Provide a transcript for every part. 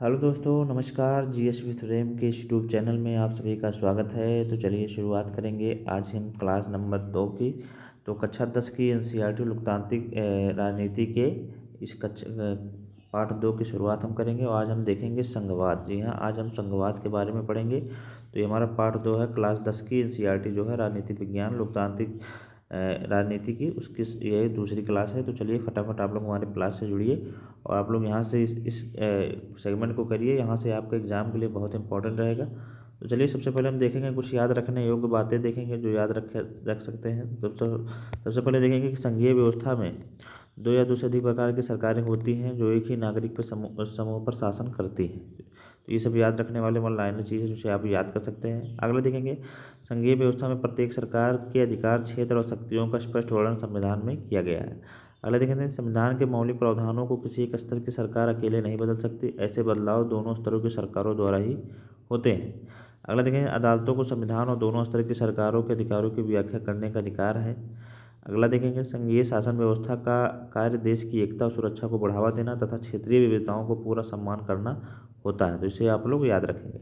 Hello दोस्तों, नमस्कार। GS with RAM के इस यूट्यूब चैनल में आप सभी का स्वागत है। तो चलिए शुरुआत करेंगे आज हम क्लास नंबर 2 की। तो कक्षा 10 की एनसीईआरटी लोकतांत्रिक राजनीति के इस पाठ 2 की शुरुआत हम करेंगे और आज हम देखेंगे संघवाद। जी हाँ, आज हम संघवाद के बारे में पढ़ेंगे। तो ये हमारा पाठ 2 है, क्लास 10 की एनसीईआरटी जो है राजनीति विज्ञान लोकतांत्रिक राजनीति की, उसकी ये दूसरी क्लास है। तो चलिए फटाफट आप लोग हमारे क्लास से जुड़िए और आप लोग यहाँ से इस सेगमेंट को करिए। यहाँ से आपके एग्ज़ाम के लिए बहुत इंपॉर्टेंट रहेगा। तो चलिए सबसे पहले हम देखेंगे कुछ याद रखने योग्य बातें देखेंगे जो याद रख सकते हैं। सबसे पहले देखेंगे कि संघीय व्यवस्था में दो या दो से अधिक प्रकार की सरकारें होती हैं जो एक ही नागरिक पर समूह पर शासन करती हैं। तो ये सब याद रखने वाले वन लाइनर चीज़ है जिसे आप याद कर सकते हैं। अगला देखेंगे, संघीय व्यवस्था में प्रत्येक सरकार के अधिकार क्षेत्र और शक्तियों का स्पष्ट वर्णन संविधान में किया गया है। अगला देखेंगे, संविधान के मौलिक प्रावधानों को किसी एक स्तर की सरकार अकेले नहीं बदल सकती, ऐसे बदलाव दोनों स्तरों की सरकारों द्वारा ही होते हैं। अगला देखेंगे, अदालतों को संविधान और दोनों स्तर की सरकारों के अधिकारों की व्याख्या करने का अधिकार है। अगला देखेंगे, संघीय शासन व्यवस्था का कार्य देश की एकता और सुरक्षा को बढ़ावा देना तथा क्षेत्रीय विविधताओं को पूरा सम्मान करना होता है। तो इसे आप लोग याद रखेंगे।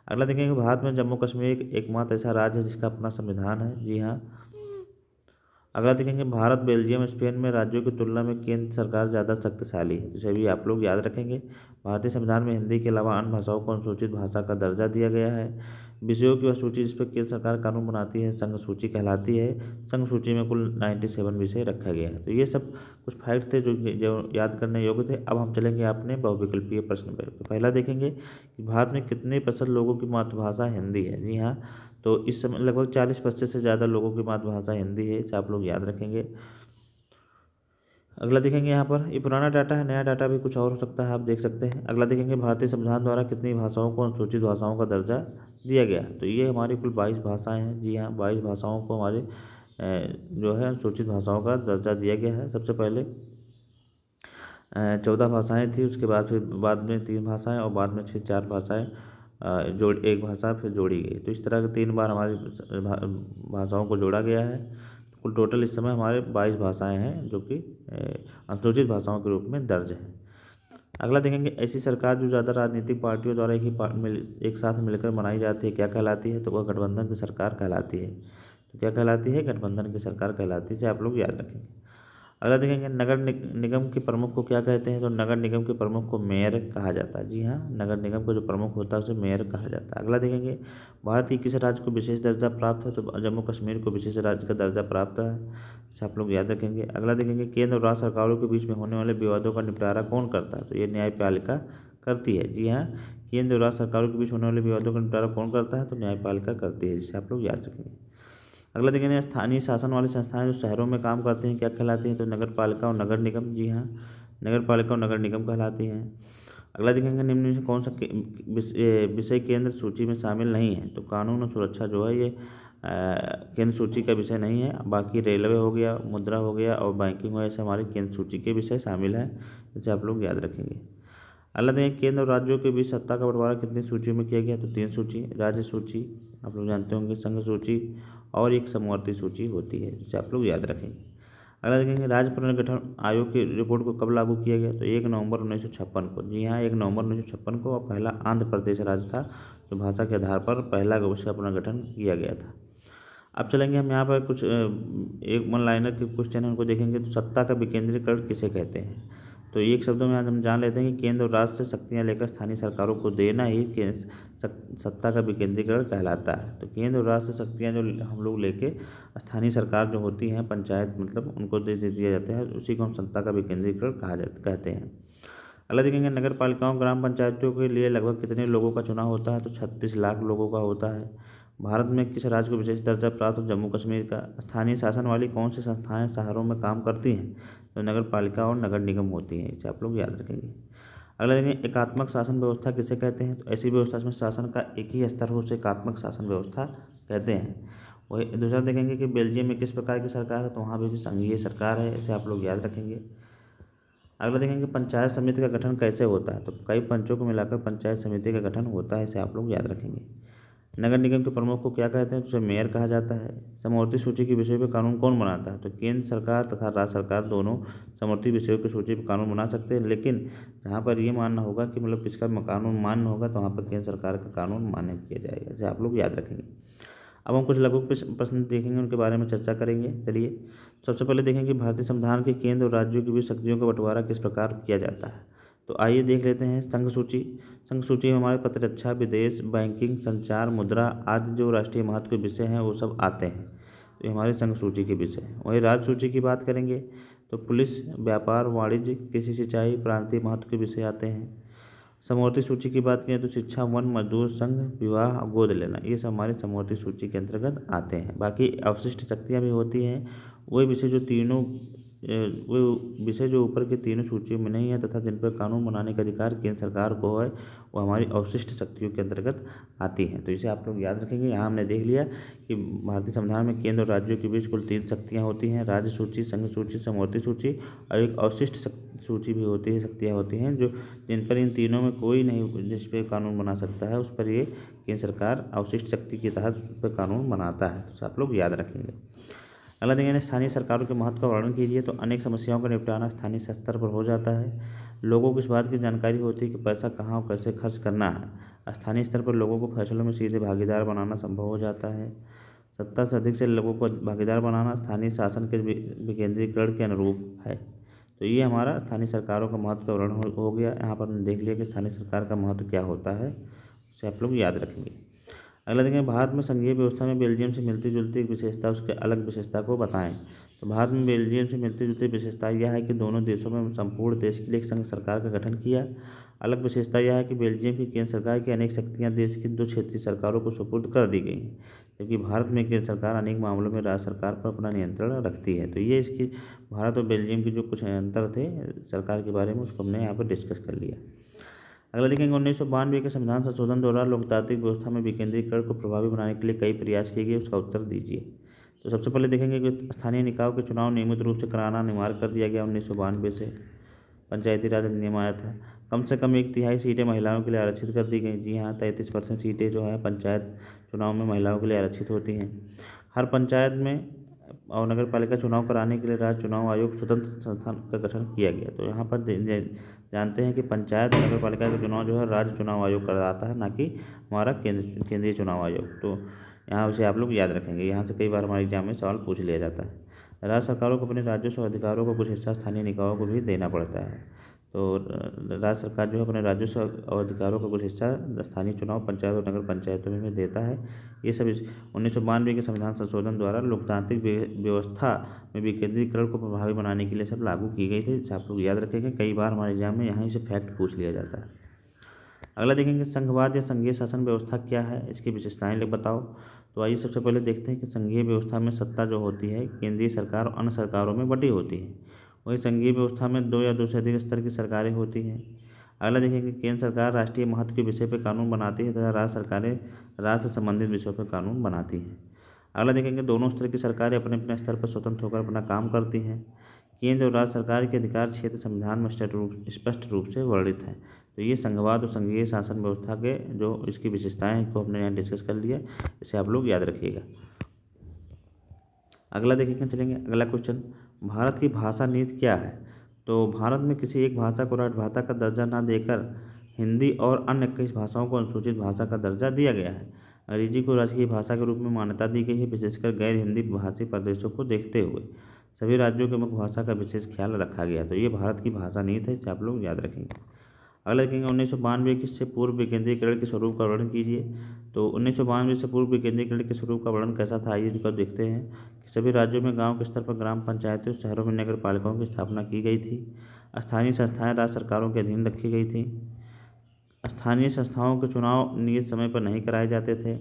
अगला देखेंगे, भारत में जम्मू कश्मीर एकमात्र ऐसा राज्य है जिसका अपना संविधान है। जी हाँ। अगला देखेंगे, भारत, बेल्जियम, स्पेन में राज्यों की तुलना में केंद्र सरकार ज़्यादा शक्तिशाली है। इसे भी आप लोग याद रखेंगे। भारतीय संविधान में हिंदी के अलावा अन्य भाषाओं को अनुसूचित भाषा का दर्जा दिया गया है। विषयों की वह सूची जिस पर केंद्र सरकार कानून बनाती है संघ सूची कहलाती है। संघ सूची में कुल 97 विषय रखा गया है। तो ये सब कुछ फैक्ट थे जो याद करने योग्य थे। अब हम चलेंगे अपने बहुविकल्पीय प्रश्न पर। तो पहला देखेंगे कि भारत में कितने प्रतिशत लोगों की मातृभाषा हिंदी है। जी हाँ, तो इस समय लगभग 40% से ज़्यादा लोगों की मातृभाषा हिंदी है। इसे आप लोग याद रखेंगे। अगला देखेंगे, यहाँ पर ये पुराना डाटा है, नया डाटा भी कुछ और हो सकता है, आप देख सकते हैं। अगला देखेंगे, भारतीय संविधान द्वारा कितनी भाषाओं को अनुसूचित भाषाओं का दर्जा दिया गया है। तो ये हमारी कुल 22 भाषाएँ हैं। जी हाँ, 22 भाषाओं को हमारे जो है अनुसूचित भाषाओं का दर्जा दिया गया है। सबसे पहले 14 भाषाएँ थी, उसके बाद फिर बाद में 3 भाषाएँ और बाद में फिर 4 भाषाएँ जोड़ एक भाषा फिर जोड़ी गई। तो इस तरह के 3 बार हमारी भाषाओं को जोड़ा गया है। कुल टोटल इस समय हमारे 22 भाषाएँ हैं जो कि अनुसूचित भाषाओं के रूप में दर्ज हैं। अगला देखेंगे, ऐसी सरकार जो ज़्यादा राजनीतिक पार्टियों द्वारा एक साथ मिलकर बनाई जाती है क्या कहलाती है। तो वह गठबंधन की सरकार कहलाती है। तो क्या कहलाती है? गठबंधन की सरकार कहलाती है। इसे आप लोग याद रखेंगे। अगला देखेंगे, नगर निगम के प्रमुख को क्या कहते हैं। तो नगर निगम के प्रमुख को मेयर कहा जाता है। जी हाँ, नगर निगम का जो प्रमुख होता है उसे मेयर कहा जाता है। अगला देखेंगे, भारत के किस राज्य को विशेष दर्जा प्राप्त है। तो जम्मू कश्मीर को विशेष राज्य का दर्जा प्राप्त है। इसे आप लोग याद रखेंगे। अगला देखेंगे, केंद्र और राज्य सरकारों के बीच में होने वाले विवादों का निपटारा कौन करता है। तो ये न्यायपालिका करती है। जी हाँ, केंद्र और राज्य सरकारों के बीच होने वाले विवादों का निपटारा कौन करता है। तो न्यायपालिका करती है, जिसे आप लोग याद रखेंगे। अगला देखेंगे, स्थानीय शासन वाली संस्थाएं जो शहरों में काम करती हैं क्या कहलाती हैं। तो नगर पालिका और नगर निगम। जी हाँ, नगर पालिका और नगर निगम कहलाती हैं। अगला देखेंगे, निम्न में से कौन सा विषय केंद्र सूची में शामिल नहीं है। तो कानून और सुरक्षा जो है ये केंद्र सूची का विषय नहीं है। बाकी रेलवे हो गया, मुद्रा हो गया और बैंकिंग हो, ऐसे हमारे केंद्र सूची के विषय शामिल हैं। इसे आप लोग याद रखेंगे। अगला देखेंगे, केंद्र और राज्यों के बीच सत्ता का बंटवारा कितनी सूचियों में किया गया। तो 3 सूची, राज्य सूची आप लोग जानते होंगे, संघ सूची और एक समवर्ती सूची होती है, जिसे आप लोग याद रखेंगे। अगला देखेंगे, राज्य पुनर्गठन आयोग की रिपोर्ट को कब लागू किया गया। तो 1 नवंबर 1956 को। जी हाँ, 1 नवंबर 1956 को। और पहला आंध्र प्रदेश राज्य था जो भाषा के आधार पर पहला उसका पुनर्गठन किया गया था। अब चलेंगे हम यहाँ पर कुछ एक वन लाइनर के क्वेश्चन है उनको देखेंगे। तो सत्ता का विकेंद्रीकरण किसे कहते हैं। तो एक शब्दों में आज हम जान लेते हैं कि केंद्र और राज्य से शक्तियाँ लेकर स्थानीय सरकारों को देना ही सत्ता का विकेंद्रीकरण कहलाता है। तो केंद्र और राज्य से शक्तियाँ जो हम लोग लेके स्थानीय सरकार जो होती हैं, पंचायत मतलब, उनको दे दिया जाता है, उसी को हम सत्ता का विकेंद्रीकरण कहते हैं। अगला देखेंगे, नगर पालिकाओं ग्राम पंचायतों के लिए लगभग कितने लोगों का चुनाव होता है। तो 36 लाख लोगों का होता है। भारत में किस राज्य को विशेष दर्जा प्राप्त हो। जम्मू कश्मीर का। स्थानीय शासन वाली कौन सी संस्थाएं शहरों में काम करती हैं। तो नगर पालिका और नगर निगम होती हैं। इसे आप लोग याद रखेंगे। अगला देखेंगे, एकात्मक शासन व्यवस्था किसे कहते हैं। तो ऐसी व्यवस्था जिसमें शासन का एक ही स्तर हो उसे एकात्मक शासन व्यवस्था कहते हैं। वही दूसरा देखेंगे कि बेल्जियम में किस प्रकार की सरकार है। तो वहाँ भी संघीय सरकार है। इसे आप लोग याद रखेंगे। अगला देखेंगे, पंचायत समिति का गठन कैसे होता है। तो कई पंचों को मिलाकर पंचायत समिति का गठन होता है। इसे आप लोग याद रखेंगे। नगर निगम के प्रमुख को क्या कहते हैं? तो उसे मेयर कहा जाता है। समवर्ती सूची के विषय पर कानून कौन बनाता है? तो केंद्र सरकार तथा राज्य सरकार दोनों समवर्ती विषयों की सूची पर कानून बना सकते हैं, लेकिन जहाँ पर ये मानना होगा कि मतलब किसका कानून मान्य होगा तो वहाँ पर केंद्र सरकार का कानून मान्य किया जाएगा। इसे आप लोग याद रखेंगे। अब हम कुछ लघु प्रश्न देखेंगे, उनके बारे में चर्चा करेंगे। चलिए, सबसे पहले देखेंगे भारतीय संविधान के केंद्र और राज्यों के बीच शक्तियों का बंटवारा किस प्रकार किया जाता है। तो आइए देख लेते हैं। संघ सूची। संघ सूची में हमारे प्रतिरक्षा, विदेश, बैंकिंग, संचार, मुद्रा आदि जो राष्ट्रीय महत्व के विषय हैं वो सब आते हैं। तो ये हमारी संघ सूची के विषय हैं। वहीं राज्य सूची की बात करेंगे तो पुलिस, व्यापार, वाणिज्य, कृषि, सिंचाई, प्रांतीय महत्व के विषय आते हैं। समवर्ती सूची की बात करें तो शिक्षा, वन, मजदूर संघ, विवाह, गोद लेना, ये सब हमारी समवर्ती सूची के अंतर्गत आते हैं। बाकी अवशिष्ट शक्तियाँ भी होती हैं। वही विषय जो तीनों वो विषय जो ऊपर के तीनों सूचियों में नहीं है तथा जिन पर कानून बनाने का अधिकार केंद्र सरकार को है, वो हमारी अवशिष्ट शक्तियों के अंतर्गत आती हैं। तो इसे आप लोग याद रखेंगे। यहाँ हमने देख लिया कि भारतीय संविधान में केंद्र और राज्यों के बीच कुल 3 शक्तियाँ होती हैं: राज्य सूची, संघ सूची, समवर्ती सूची, और एक अवशिष्ट सूची भी होती है, शक्तियाँ होती हैं जो जिन पर इन तीनों में कोई नहीं जिस पर कानून बना सकता है, उस पर ये केंद्र सरकार अवशिष्ट शक्ति के तहत उस पर कानून बनाता है। तो आप लोग याद रखेंगे। अगला देखेंगे स्थानीय सरकारों के महत्व का वर्णन कीजिए। तो अनेक समस्याओं का निपटाना स्थानीय स्तर पर हो जाता है। लोगों को इस बात की जानकारी होती है कि पैसा कहाँ और कैसे खर्च करना है। स्थानीय स्तर पर लोगों को फैसलों में सीधे भागीदार बनाना संभव हो जाता है। सत्ता से अधिक से लोगों को भागीदार बनाना स्थानीय शासन के विकेंद्रीकरण के अनुरूप है। तो ये हमारा स्थानीय सरकारों का महत्व का वर्णन हो गया। यहाँ पर हमने देख लिया कि स्थानीय सरकार का महत्व क्या होता है, उसे आप लोग याद रखेंगे। अगला देखेंगे भारत में संघीय व्यवस्था में बेल्जियम से मिलती जुलती एक विशेषता, उसके अलग विशेषता को बताएं। तो भारत में बेल्जियम से मिलती जुलती विशेषता यह है कि दोनों देशों में संपूर्ण देश के लिए एक संघ सरकार का गठन किया। अलग विशेषता यह है कि बेल्जियम की केंद्र सरकार की अनेक शक्तियाँ देश की 2 क्षेत्रीय सरकारों को सुपुर्द कर दी गई हैं, जबकि भारत में केंद्र सरकार अनेक मामलों में राज्य सरकार पर अपना नियंत्रण रखती है। तो ये इसकी भारत और बेल्जियम की जो कुछ अंतर थे सरकार के बारे में, उसको हमने यहाँ पर डिस्कस कर लिया। अगला देखेंगे 1992 के संविधान संशोधन द्वारा लोकतांत्रिक व्यवस्था में विकेंद्रीकरण को प्रभावी बनाने के लिए कई प्रयास किए गए, उसका उत्तर दीजिए। तो सबसे पहले देखेंगे कि स्थानीय निकायों के चुनाव नियमित रूप से कराना अनिवार्य कर दिया गया 1992 से। पंचायती राज अधिनियम आया था। कम से कम 1/3 सीटें महिलाओं के लिए आरक्षित कर दी गई। जी हाँ, 33% सीटें जो है पंचायत चुनाव में महिलाओं के लिए आरक्षित होती हैं। हर पंचायत में और नगर पालिका चुनाव कराने के लिए राज्य चुनाव आयोग स्वतंत्र संस्थान का गठन किया गया। तो यहाँ पर जानते हैं कि पंचायत और नगर पालिका का चुनाव जो है राज्य चुनाव आयोग कराता है, ना कि हमारा केंद्रीय चुनाव आयोग। तो यहाँ उसे आप लोग याद रखेंगे। यहाँ से कई बार हमारे एग्जाम में सवाल पूछ लिया जाता है। राज्य सरकारों को अपने राजस्व अधिकारों का कुछ हिस्सा स्थानीय निकायों को भी देना पड़ता है। तो राज्य सरकार जो है अपने राजस्व और अधिकारों का कुछ हिस्सा स्थानीय चुनाव, पंचायत और नगर पंचायतों में देता है। ये सब 1992 के संविधान संशोधन द्वारा लोकतांत्रिक व्यवस्था में विकेंद्रीकरण को प्रभावी बनाने के लिए सब लागू की गई थी। इसे आप लोग याद रखेंगे। कई बार हमारे एग्जाम में यहाँ से फैक्ट पूछ लिया जाता है। अगला देखेंगे संघवाद या संघीय शासन व्यवस्था क्या है, इसकी विशेषताएं लोग बताओ। तो आइए सबसे पहले देखते हैं कि संघीय व्यवस्था में सत्ता जो होती है केंद्रीय सरकार और अन्य सरकारों में बटी होती है। वही संघीय व्यवस्था में 2 या 2 से अधिक स्तर की सरकारें होती हैं। अगला देखेंगे केंद्र सरकार राष्ट्रीय महत्व के विषय पर कानून बनाती है तथा राज्य सरकारें राज्य से संबंधित विषयों पर कानून बनाती हैं। अगला देखेंगे दोनों स्तर की सरकारें अपने अपने स्तर पर स्वतंत्र होकर अपना काम करती हैं। केंद्र और राज्य सरकार के अधिकार क्षेत्र संविधान में स्पष्ट रूप से वर्णित हैं। तो ये संघवाद और संघीय शासन व्यवस्था के जो इसकी विशेषताएं हैं को हमने यहाँ डिस्कस कर लिया। इसे आप लोग याद रखिएगा। अगला देखेंगे, चलेंगे अगला क्वेश्चन, भारत की भाषा नीति क्या है। तो भारत में किसी एक भाषा को राजभाषा का दर्जा न देकर हिंदी और अन्य 21 भाषाओं को अनुसूचित भाषा का दर्जा दिया गया है। अंग्रेजी को राजकीय भाषा के रूप में मान्यता दी गई है, विशेषकर गैर हिंदी भाषी प्रदेशों को देखते हुए सभी राज्यों की मुख्य भाषा का विशेष ख्याल रखा गया। तो ये भारत की भाषा नीति है, इसे आप लोग याद रखेंगे। अगला देखेंगे 1992 से पूर्व विकेंद्रीकरण के स्वरूप का वर्णन कीजिए। तो 1992 से पूर्व विकेंद्रीकरण के स्वरूप का वर्णन कैसा था, आइए इसको देखते हैं। कि सभी राज्यों में गांव के स्तर पर ग्राम पंचायतों, शहरों में नगर पालिकाओं की स्थापना की गई थी। स्थानीय संस्थाएं राज्य सरकारों के अधीन रखी गई थी। स्थानीय संस्थाओं के चुनाव नियत समय पर नहीं कराए जाते थे।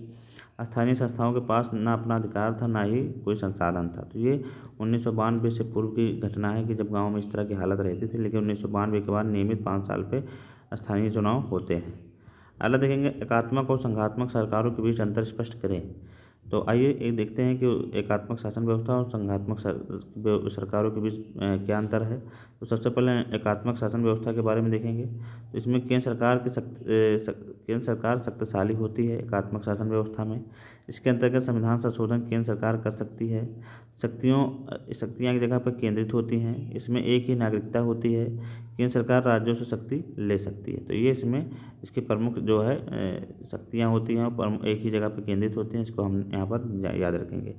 स्थानीय संस्थाओं के पास ना अपना अधिकार था, ना ही कोई संसाधन था। तो ये 1992 से पूर्व की घटना है कि जब गांव में इस तरह की हालत रहती थी। लेकिन 1992 के बाद नियमित 5 साल पे स्थानीय चुनाव होते हैं। अगला देखेंगे एकात्मक और संघात्मक सरकारों के बीच अंतर स्पष्ट करें। तो आइए एक देखते हैं कि एकात्मक शासन व्यवस्था और संघात्मक सरकारों के बीच क्या अंतर है। तो सबसे पहले एकात्मक शासन व्यवस्था के बारे में देखेंगे। तो इसमें केंद्र सरकार शक्तिशाली होती है एकात्मक शासन व्यवस्था में। इसके अंतर्गत संविधान संशोधन केंद्र सरकार कर सकती है। शक्तियाँ एक जगह पर केंद्रित होती हैं। इसमें एक ही नागरिकता होती है। केंद्र सरकार राज्यों से शक्ति ले सकती है। तो ये इसमें इसकी प्रमुख जो है शक्तियाँ होती हैं और एक ही जगह पर केंद्रित होती हैं। इसको हम यहाँ पर याद रखेंगे।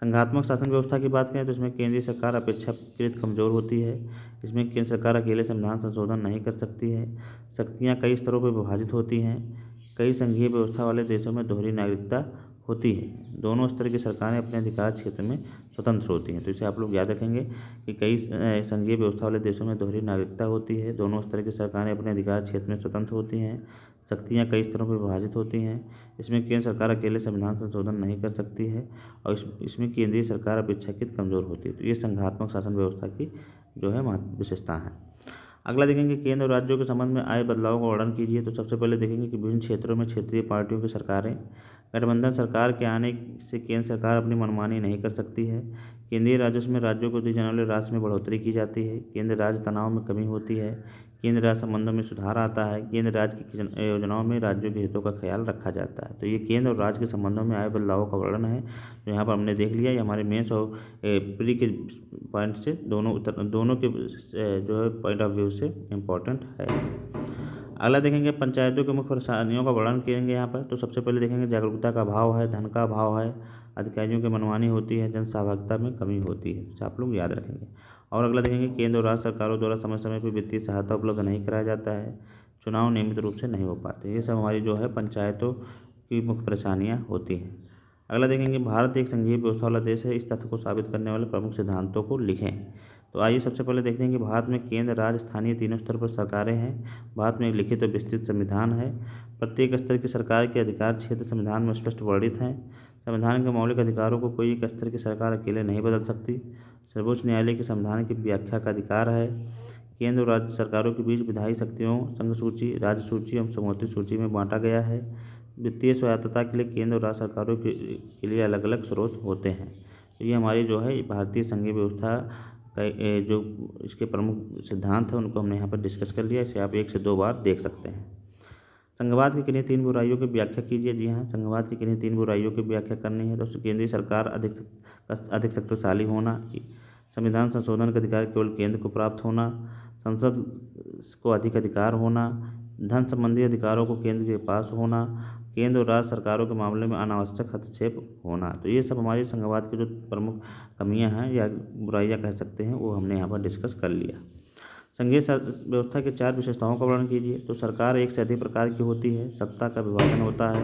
संघात्मक शासन व्यवस्था की बात करें तो इसमें केंद्रीय सरकार अपेक्षाकृत कमज़ोर होती है। इसमें केंद्र सरकार अकेले संविधान संशोधन नहीं कर सकती है। शक्तियाँ कई स्तरों पर विभाजित होती हैं। कई संघीय व्यवस्था वाले देशों में दोहरी नागरिकता होती है। दोनों स्तर की सरकारें अपने अधिकार क्षेत्र में स्वतंत्र होती हैं। तो इसे आप लोग याद रखेंगे कि कई संघीय व्यवस्था वाले देशों में दोहरी नागरिकता होती है। दोनों स्तर की सरकारें अपने अधिकार क्षेत्र में स्वतंत्र होती हैं। शक्तियाँ कई स्तरों पर विभाजित होती हैं। इसमें केंद्र सरकार अकेले संविधान संशोधन नहीं कर सकती है और इसमें केंद्रीय सरकार अपेक्षाकृत कमज़ोर होती है। तो ये संघात्मक शासन व्यवस्था की जो है विशेषता है। अगला देखेंगे केंद्र और राज्यों के संबंध में आए बदलावों का वर्णन कीजिए। तो सबसे पहले देखेंगे कि विभिन्न क्षेत्रों में क्षेत्रीय पार्टियों की सरकारें। गठबंधन सरकार के आने से केंद्र सरकार अपनी मनमानी नहीं कर सकती है। केंद्रीय राजस्व में राज्यों को दी जाने वाले राशि में बढ़ोतरी की जाती है। केंद्र राज्य तनाव में कमी होती है। केंद्र राज्य संबंधों में सुधार आता है। केंद्र राज्य की योजनाओं में राज्यों के हितों का ख्याल रखा जाता है। तो ये केंद्र और राज्य के संबंधों में आए बदलावों का वर्णन है जो यहाँ पर हमने देख लिया। ये हमारे मेंस और प्री के पॉइंट से दोनों के जो है पॉइंट ऑफ व्यू से इम्पोर्टेंट है। अगला देखेंगे पंचायतों के मुख्य परेशानियों का वर्णन करेंगे यहाँ पर। तो सबसे पहले देखेंगे जागरूकता का अभाव है, धन का अभाव है, अधिकारियों की मनमानी होती है, जन सहभागिता में कमी होती है। तो आप लोग याद रखेंगे। और अगला देखेंगे केंद्र और राज्य सरकारों द्वारा समय समय पर वित्तीय सहायता उपलब्ध नहीं कराया जाता है। चुनाव नियमित रूप से नहीं हो पाते। ये सब हमारी जो है पंचायतों की मुख्य परेशानियाँ होती हैं। अगला देखेंगे भारत एक संघीय व्यवस्था वाला देश है। इस तथ्य को साबित करने वाले प्रमुख सिद्धांतों को लिखें। तो आइए सबसे पहले देखते हैं कि भारत में केंद्र, राज्य, स्थानीय तीनों स्तर पर सरकारें हैं। भारत में एक लिखित और विस्तृत संविधान है। प्रत्येक स्तर की सरकार के अधिकार क्षेत्र संविधान में स्पष्ट वर्णित हैं। संविधान के मौलिक अधिकारों को कोई एक स्तर की सरकार अकेले नहीं बदल सकती। सर्वोच्च न्यायालय के संविधान की व्याख्या का अधिकार है। केंद्र और राज्य सरकारों के बीच विधायी शक्तियों संघ सूची, राज्य सूची एवं समवर्ती सूची में बांटा गया है। वित्तीय स्वायत्तता के लिए केंद्र और राज्य सरकारों के लिए अलग अलग स्रोत होते हैं। तो ये हमारी जो है भारतीय संघीय व्यवस्था का जो इसके प्रमुख सिद्धांत हैं उनको हमने यहाँ पर डिस्कस कर लिया। इसे आप 1 से 2 बार देख सकते हैं। संघवाद की किन्हीं 3 बुराइयों की व्याख्या कीजिए। जी हाँ, संघवाद की किन्हीं 3 बुराइयों की व्याख्या करनी है। तो केंद्रीय सरकार अधिक शक्तिशाली होना, संविधान संशोधन का अधिकार केवल केंद्र को प्राप्त होना, संसद को अधिक अधिकार होना, धन संबंधी अधिकारों को केंद्र के पास होना, केंद्र और राज्य सरकारों के मामले में अनावश्यक हस्तक्षेप होना। तो ये सब हमारी संघवाद की जो प्रमुख कमियां हैं या बुराइयां कह सकते हैं वो हमने यहाँ पर डिस्कस कर लिया। संघीय व्यवस्था के 4 विशेषताओं का वर्णन कीजिए। तो सरकार एक से अधिक प्रकार की होती है। सत्ता का विभाजन होता है।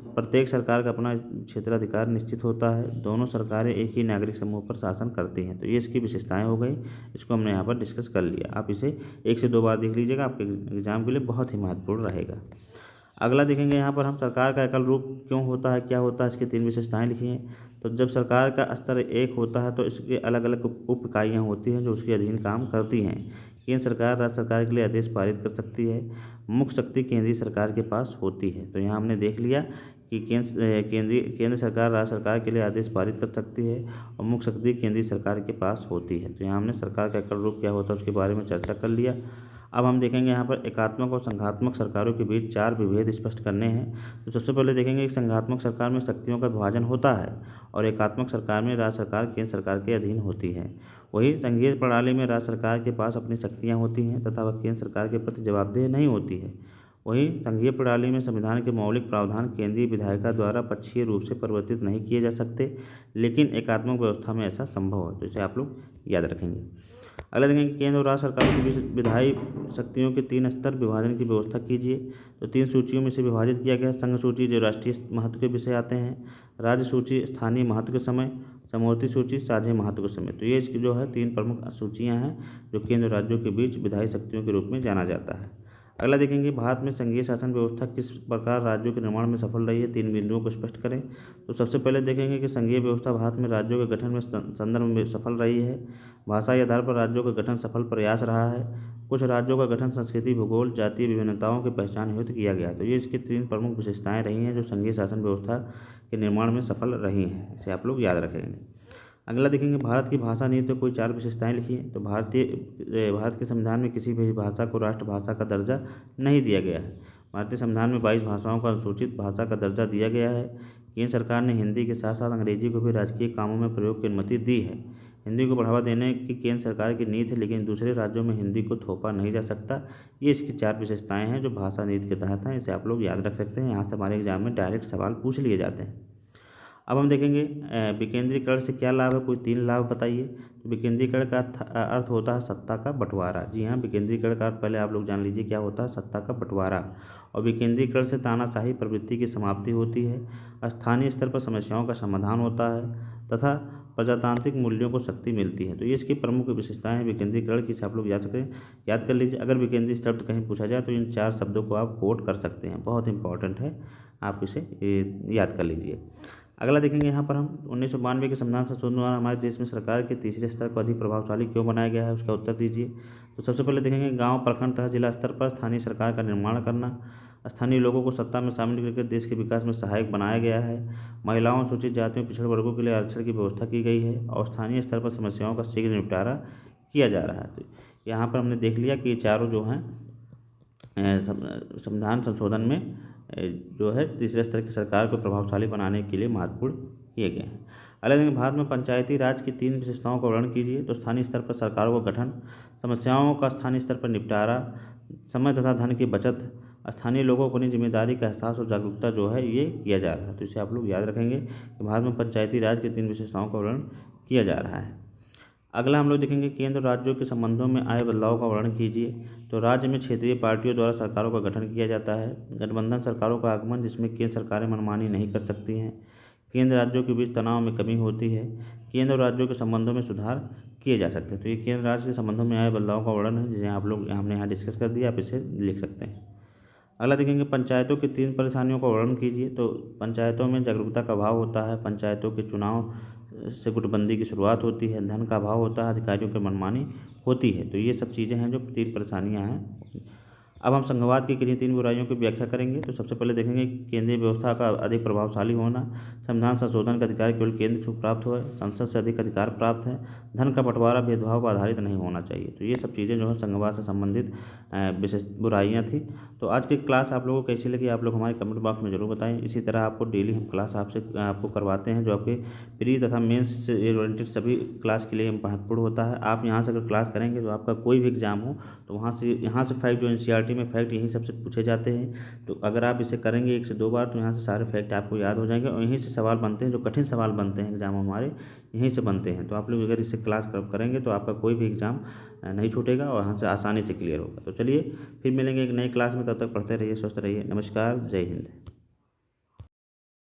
प्रत्येक सरकार का अपना क्षेत्राधिकार निश्चित होता है। दोनों सरकारें एक ही नागरिक समूह पर शासन करती हैं। तो ये इसकी विशेषताएं हो गई। इसको हमने यहाँ पर डिस्कस कर लिया। आप इसे 1 से 2 बार देख लीजिएगा, आपके एग्जाम के लिए बहुत ही महत्वपूर्ण रहेगा। अगला देखेंगे यहाँ पर हम सरकार का एकल रूप क्यों होता है, क्या होता है, इसकी 3 विशेषताएं लिखी हैं। तो जब सरकार का स्तर एक होता है तो इसके अलग अलग उप इकाइयाँ होती हैं जो उसके अधीन काम करती हैं। केंद्र सरकार राज्य सरकार के लिए आदेश पारित कर सकती है। मुख्य शक्ति केंद्रीय सरकार के पास होती है। तो यहाँ हमने देख लिया कि केंद्र सरकार राज्य सरकार के लिए आदेश पारित कर सकती है और मुख्य शक्ति केंद्रीय सरकार के पास होती है। तो यहाँ हमने सरकार का एकल रूप क्या होता है उसके बारे में चर्चा कर लिया। अब हम देखेंगे यहाँ पर एकात्मक और संघात्मक सरकारों के बीच 4 विभेद स्पष्ट करने हैं। तो सबसे पहले देखेंगे कि संघात्मक सरकार में शक्तियों का विभाजन होता है और एकात्मक सरकार में राज्य सरकार केंद्र सरकार के अधीन होती है। वही संघीय प्रणाली में राज्य सरकार के पास अपनी शक्तियाँ होती हैं तथा वह केंद्र सरकार के प्रति जवाबदेह नहीं होती है। वहीं संघीय प्रणाली में संविधान के मौलिक प्रावधान केंद्रीय विधायिका द्वारा पक्षीय रूप से परिवर्तित नहीं किए जा सकते, लेकिन एकात्मक व्यवस्था में ऐसा संभव है। तो इसे आप लोग याद रखेंगे। अगला देखेंगे केंद्र और राज्य सरकारों के बीच विधायी शक्तियों के 3 स्तर विभाजन की व्यवस्था कीजिए। तो 3 सूचियों में से विभाजित किया गया। संघ सूची जो राष्ट्रीय महत्व के विषय आते हैं, राज्य सूची स्थानीय महत्व के समय, समवर्ती सूची साझे महत्व के समय। तो ये इसकी जो है 3 प्रमुख सूचियाँ हैं जो केंद्र और राज्यों के बीच विधायी शक्तियों के रूप में जाना जाता है। अगला देखेंगे, भारत में संघीय शासन व्यवस्था किस प्रकार राज्यों के निर्माण में सफल रही है, 3 बिंदुओं को स्पष्ट करें। तो सबसे पहले देखेंगे कि संघीय व्यवस्था भारत में राज्यों के गठन में संदर्भ में सफल रही है। भाषाई आधार पर राज्यों का गठन सफल प्रयास रहा है। कुछ राज्यों का गठन संस्कृति, भूगोल, जातीय विभिन्नताओं की पहचान हेतु किया गया। तो ये इसकी 3 प्रमुख विशेषताएं रही हैं जो संघीय शासन व्यवस्था के निर्माण में सफल रही हैं। इसे आप लोग याद रखेंगे। अगला देखेंगे, भारत की भाषा नीति तो कोई 4 विशेषताएं लिखी हैं। तो भारत के संविधान में किसी भी भाषा को राष्ट्रभाषा का दर्जा नहीं दिया गया है। भारतीय संविधान में 22 भाषाओं को अनुसूचित भाषा का दर्जा दिया गया है। केंद्र सरकार ने हिंदी के साथ साथ अंग्रेजी को भी राजकीय कामों में प्रयोग की अनुमति दी है। हिंदी को बढ़ावा देने की केंद्र सरकार की नीति है, लेकिन दूसरे राज्यों में हिंदी को थोपा नहीं जा सकता। ये इसकी 4 विशेषताएं हैं जो भाषा नीति के तहत हैं। इसे आप लोग याद रख सकते हैं। यहाँ से हमारे एग्जाम में डायरेक्ट सवाल पूछ लिए जाते हैं। अब हम देखेंगे विकेंद्रीकरण से क्या लाभ है, कोई 3 लाभ बताइए। तो विकेंद्रीकरण का अर्थ होता है सत्ता का बंटवारा। जी हाँ, विकेंद्रीकरण का अर्थ पहले आप लोग जान लीजिए क्या होता है, सत्ता का बंटवारा। और विकेंद्रीकरण से तानाशाही प्रवृत्ति की समाप्ति होती है, स्थानीय स्तर पर समस्याओं का समाधान होता है तथा प्रजातांत्रिक मूल्यों को शक्ति मिलती है। तो ये इसकी प्रमुख विशेषताएं हैं विकेंद्रीकरण की। आप लोग याद कर लीजिए। अगर विकेंद्री शब्द कहीं पूछा जाए तो इन 4 शब्दों को आप कोट कर सकते हैं। बहुत इंपॉर्टेंट है, आप इसे याद कर लीजिए। अगला देखेंगे, यहाँ पर हम 1992 के संविधान संशोधन द्वारा हमारे देश में सरकार के तीसरे स्तर को अधिक प्रभावशाली क्यों बनाया गया है, उसका उत्तर दीजिए। तो सबसे पहले देखेंगे, गांव, प्रखंड तथा जिला स्तर पर स्थानीय सरकार का निर्माण करना। स्थानीय लोगों को सत्ता में शामिल करके देश के विकास में सहायक बनाया गया है। महिलाओं, अनुसूचित जातियों, पिछड़े वर्गों के लिए आरक्षण की व्यवस्था की गई है और स्थानीय स्तर पर समस्याओं का शीघ्र निपटारा किया जा रहा है। तो यहाँ पर हमने देख लिया कि ये चारों जो हैं संविधान संशोधन में जो है तीसरे स्तर की सरकार को प्रभावशाली बनाने के लिए महत्वपूर्ण किए गए हैं। अलग अलग भारत में पंचायती राज की 3 विशेषताओं का वर्णन कीजिए। तो स्थानीय स्तर पर सरकारों का गठन, समस्याओं का स्थानीय स्तर पर निपटारा, समय तथा धन की बचत, स्थानीय लोगों को अपनी जिम्मेदारी का एहसास और जागरूकता जो है ये किया जा रहा है। तो इसे आप लोग याद रखेंगे कि भारत में पंचायती राज की 3 विशेषताओं का वर्णन किया जा रहा है। अगला हम लोग देखेंगे, केंद्र और राज्यों के संबंधों में आए बदलाव का वर्णन कीजिए। तो राज्य में क्षेत्रीय पार्टियों द्वारा सरकारों का गठन किया जाता है। गठबंधन सरकारों का आगमन, जिसमें केंद्र सरकारें मनमानी नहीं कर सकती हैं। केंद्र राज्यों के बीच तनाव में कमी होती है। केंद्र और राज्यों के संबंधों में सुधार किए जा सकते हैं। तो ये केंद्र राज्य के संबंधों में आए बदलाव का वर्णन है, जिसे आप लोग हमने यहाँ डिस्कस कर दिया, आप इसे लिख सकते हैं। अगला देखेंगे, पंचायतों की 3 परेशानियों का वर्णन कीजिए। तो पंचायतों में जागरूकता का अभाव होता है, पंचायतों के चुनाव से गुटबंदी की शुरुआत होती है, धन का अभाव होता है, अधिकारियों की मनमानी होती है। तो ये सब चीज़ें हैं जो 3 परेशानियां हैं। अब हम संघवाद की किन्हीं 3 बुराइयों की व्याख्या करेंगे। तो सबसे पहले देखेंगे, केंद्रीय व्यवस्था का अधिक प्रभावशाली होना, संविधान संशोधन का अधिकार केवल केंद्र को प्राप्त हो, संसद से अधिक अधिकार प्राप्त है, धन का बंटवारा भेदभाव पर आधारित नहीं होना चाहिए। तो ये सब चीज़ें जो है संघवाद से संबंधित विशेष बुराइयाँ थी। तो आज की क्लास आप लोगों को कैसी लगी, आप लोग हमारे कमेंट बॉक्स में जरूर बताएं। इसी तरह आपको डेली हम क्लास आपको करवाते हैं जो आपके प्री तथा मेंस से रिलेटेड सभी क्लास के लिए महत्वपूर्ण होता है। आप यहाँ से अगर क्लास करेंगे तो आपका कोई भी एग्जाम हो तो यहाँ से फैक्ट जो NCERT में फैक्ट यहीं सबसे पूछे जाते हैं। तो अगर आप इसे करेंगे 1 से 2 बार तो यहाँ से सारे फैक्ट आपको याद हो जाएंगे और यहीं से सवाल बनते हैं। जो कठिन सवाल बनते हैं एग्जाम हमारे यहीं से बनते हैं। तो आप लोग अगर इसे क्लास करेंगे तो आपका कोई भी एग्जाम नहीं छूटेगा और यहाँ से आसानी से क्लियर होगा। तो चलिए फिर मिलेंगे एक नई क्लास में, तब तक पढ़ते रहिए, स्वस्थ रहिए। नमस्कार, जय हिंद।